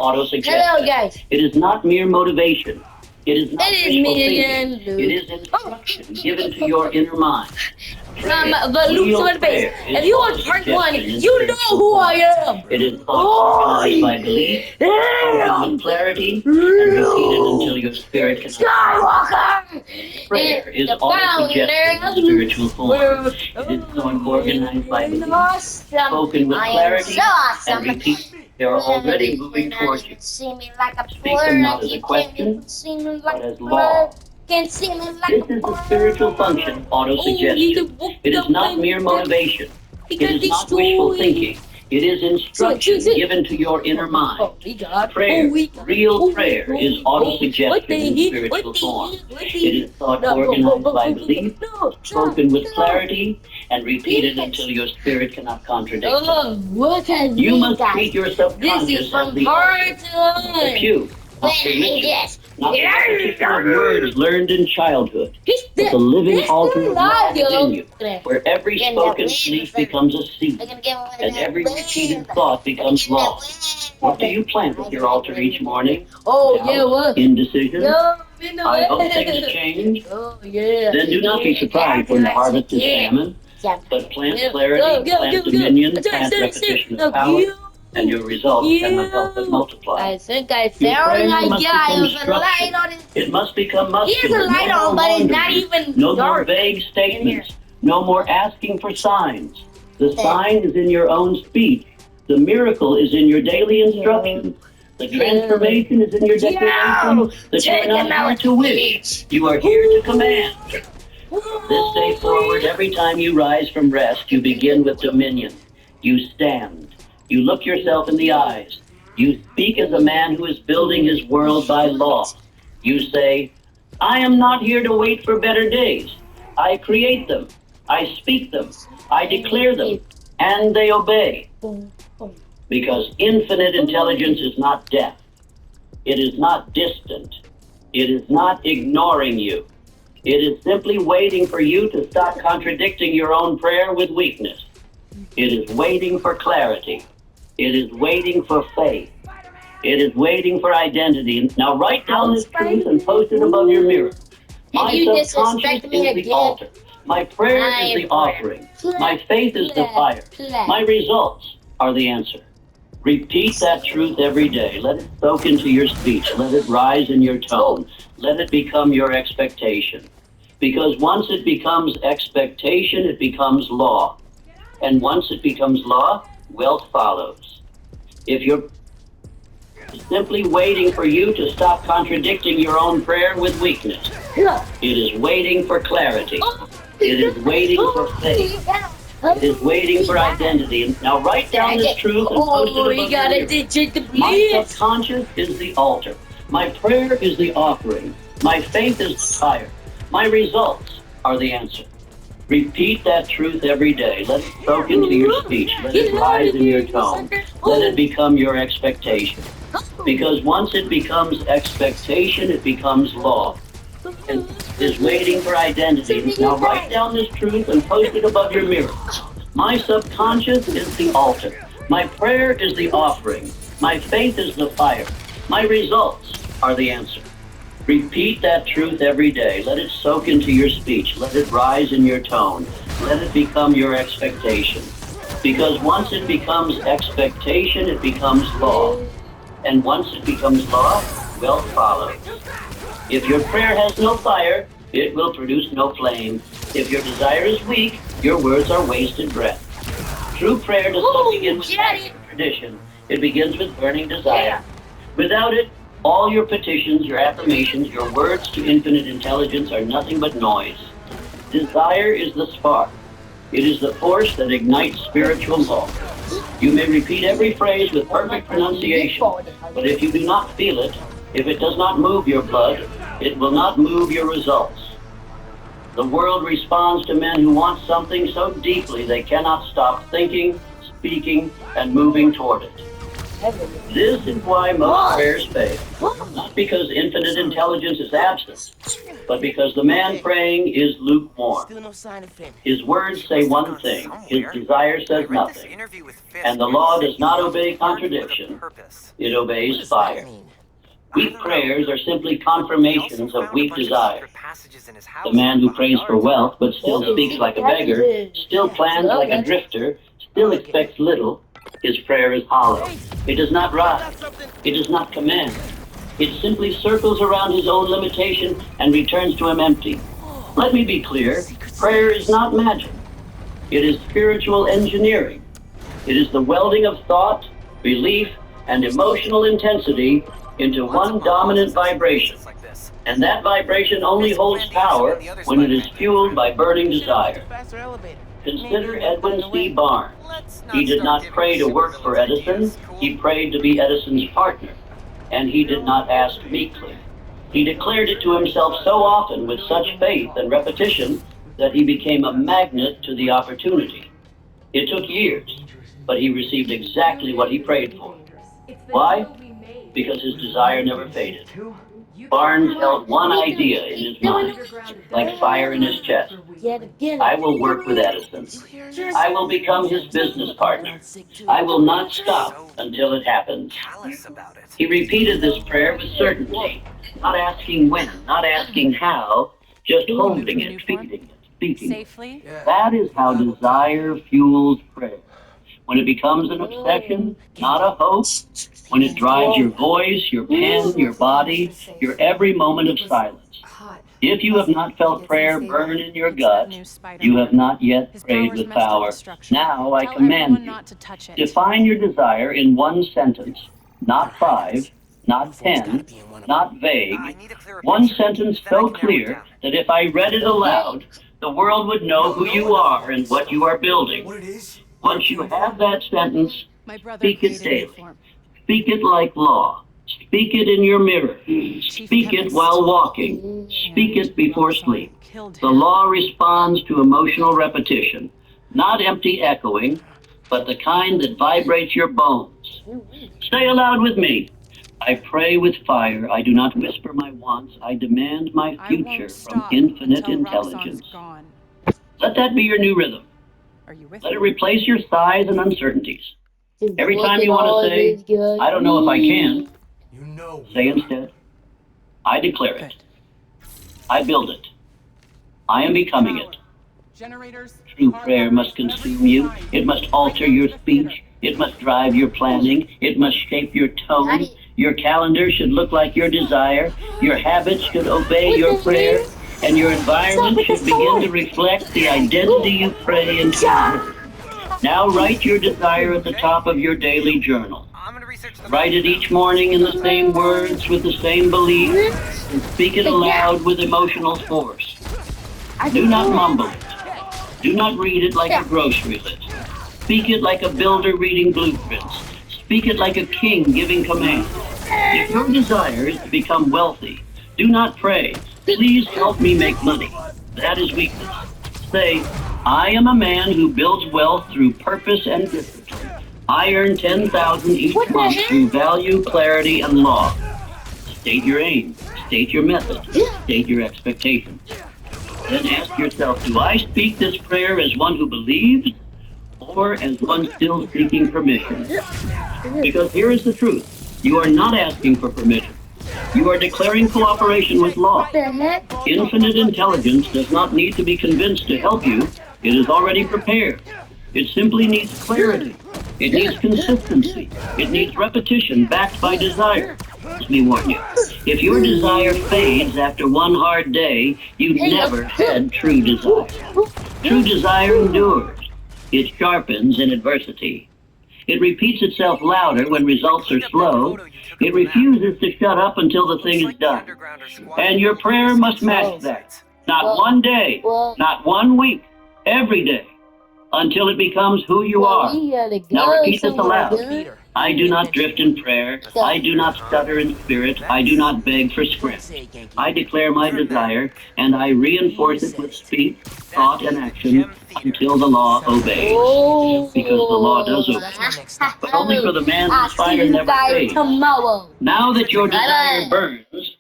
Auto-suggestion. Hello, guys. It is not mere motivation. It is not It is wishful me thinking. again, Luke. It is instruction given to your inner mind. But Luke Real Swordface, prayer is if you watch part one, auto-suggestion you in know spiritual who I form. am. It is thought organized by belief, spoken with clarity, and repeated until your spirit can. Skywalker! Prayer is The auto-suggestion in spiritual form. It is thought organized by belief, Awesome. spoken with I am clarity, so awesome. and repeated. They are already moving towards you. See me like a Speak them not as a question, see me like but as law. Can see me like This is the spiritual function, auto-suggestion. It is not mere motivation. It is not wishful thinking. It is instruction given to your inner mind. Prayer, real prayer, is auto-suggestion in spiritual form. It is thought organized by belief, spoken with clarity, and repeated until your spirit cannot contradict it. What has You me, must guys? treat your This subconscious is as from the part the one. pew, not the ritual, Yes. not the repetition of words learned in childhood, He's but the living altar of love yo. within you, where every spoken belief becomes a seed, I'm gonna give away and that every repeated win. thought becomes I'm gonna law. What do you plant at your altar each morning? Oh, Doubt? yeah, what? Indecision? Yo, we know I hope it. things change. Oh, yeah. Then do not be surprised when the harvest is famine, but plant clarity, plant dominion, plant repetition of power, and your results cannot help but multiply. I think I Your found prayer an must idea. become There's a light structured. on it. It must become Here's muscular. a light No on, more but it's not wandering. even No more dark. vague statements. No more asking for signs. The sign is in your own speech. The miracle is in your daily instruction. The transformation is in your declaration that you are not here to wish. You are here to command. This day forward, every time you rise from rest, you begin with dominion. You stand. You look yourself in the eyes. You speak as a man who is building his world by law. You say, I am not here to wait for better days. I create them. I speak them. I declare them. And they obey. Because infinite intelligence is not deaf. It is not distant. It is not ignoring you. It is simply waiting for you to stop contradicting your own prayer with weakness. It is waiting for clarity. It is waiting for faith. It is waiting for identity. Now write down this truth and post it above your mirror. My You subconscious disrespect is me the again. altar. My prayer is the offering. My faith is the fire. My results are the answer. Repeat that truth every day. Let it soak into your speech. Let it rise in your tone. Let it become your expectation. Because once it becomes expectation, it becomes law. And once it becomes law, wealth follows. If you're simply waiting for you to stop contradicting your own prayer with weakness, it is waiting for clarity. It is waiting for faith. It is waiting for identity. Now write down this truth and post it above you your gotta mirror. ditch it to My bleed. subconscious is the altar. My prayer is the offering. My faith is the fire. My results are the answer. Repeat that truth every day. Let it soak into your speech. Let it rise in your tone. Let it become your expectation. Because once it becomes expectation, it becomes law. And is waiting for identity. Now write down this truth and post it above your mirror. My subconscious is the altar. My prayer is the offering. My faith is the fire. My results are the answer. Repeat that truth every day. Let it soak into your speech. Let it rise in your tone. Let it become your expectation. Because once it becomes expectation, it becomes law. And once it becomes law, wealth follows. If your prayer has no fire, it will produce no flame. If your desire is weak, your words are wasted breath. True prayer does not begin with action or tradition. It begins with burning desire. Without it, all your petitions, your affirmations, your words to infinite intelligence are nothing but noise. Desire is the spark. It is the force that ignites spiritual law. You may repeat every phrase with perfect pronunciation, but if you do not feel it, if it does not move your blood, it will not move your results. The world responds to men who want something so deeply they cannot stop thinking, speaking, and moving toward it. This is why most prayers fail. Not because infinite intelligence is absent, but because the man praying is lukewarm. Still no sign of him. His words say one thing, his desire says nothing, and the law does not obey contradiction, it obeys What does that fire. mean? Weak prayers are simply confirmations of weak desire. The man who prays for wealth but still speaks like a beggar, still plans like a drifter, still expects little, his prayer is hollow. It does not rise. It does not command. It simply circles around his own limitation and returns to him empty. Let me be clear, prayer is not magic. It is spiritual engineering. It is the welding of thought, belief, and emotional intensity into one dominant vibration. And that vibration only holds power when it is fueled by burning desire. Faster elevator. Consider Edwin C. Barnes. He did not pray to work for Edison, he prayed to be Edison's partner. And he did not ask meekly. He declared it to himself so often with such faith and repetition that he became a magnet to the opportunity. It took years, but he received exactly what he prayed for. Why? Because his desire never faded. Barnes held one idea in his mind, like fire in his chest. I will work with Edison. I will become his business partner. I will not stop until it happens. He repeated this prayer with certainty, not asking when, not asking how, just holding it, feeding it, speaking it. Safely? That is how desire fuels prayer. When it becomes an obsession, not a hope, when it drives your voice, your pen, your body, your every moment of silence. If you have not felt prayer burn in your gut, you have not yet prayed with power. Now I command you, define your desire in one sentence, not 5, not 10, not vague, one sentence so clear that if I read it aloud, the world would know who you are and what you are building. Once you have that sentence, speak it daily. Speak it like law. Speak it in your mirror. Speak it while walking. Speak it before sleep. The law responds to emotional repetition, not empty echoing, but the kind that vibrates your bones. Say aloud with me. I pray with fire. I do not whisper my wants. I demand my future from infinite intelligence. Let that be your new rhythm. Let it replace your sighs and uncertainties. Every time you want to say, I don't know if I can, say instead, I declare it. I build it. I am becoming it. True prayer must consume you. It must alter your speech. It must drive your planning. It must shape your tone. Your calendar should look like your desire. Your habits should obey your prayer. And your environment should begin to reflect the identity you pray into. Now write your desire at the top of your daily journal. Write it each morning in the same words with the same belief, and speak it aloud with emotional force. Do not mumble it. Do not read it like a grocery list. Speak it like a builder reading blueprints. Speak it like a king giving commands. If your desire is to become wealthy, do not pray, please help me make money. That is weakness. Say, I am a man who builds wealth through purpose and discipline. I earn 10,000 each month through value, clarity, and law. State your aim. State your method. State your expectations. Then ask yourself, do I speak this prayer as one who believes or as one still seeking permission? Because here is the truth. You are not asking for permission. You are declaring cooperation with law. Infinite intelligence does not need to be convinced to help you. It is already prepared. It simply needs clarity. It needs consistency. It needs repetition backed by desire. Let me warn you. If your desire fades after one hard day, you never had true desire. True desire endures. It sharpens in adversity. It repeats itself louder when results are slow. It refuses to shut up until the thing is done. And your prayer must match that. Not one day, not 1 week, every day, until it becomes who you are. Now repeat this aloud. I do not drift in prayer. I do not stutter in spirit. I do not beg for script. I declare my desire, and I reinforce it with speech, thought, and action until the law obeys. Because the law does obey. But only for the man whose fire never fades. Now that your desire burns,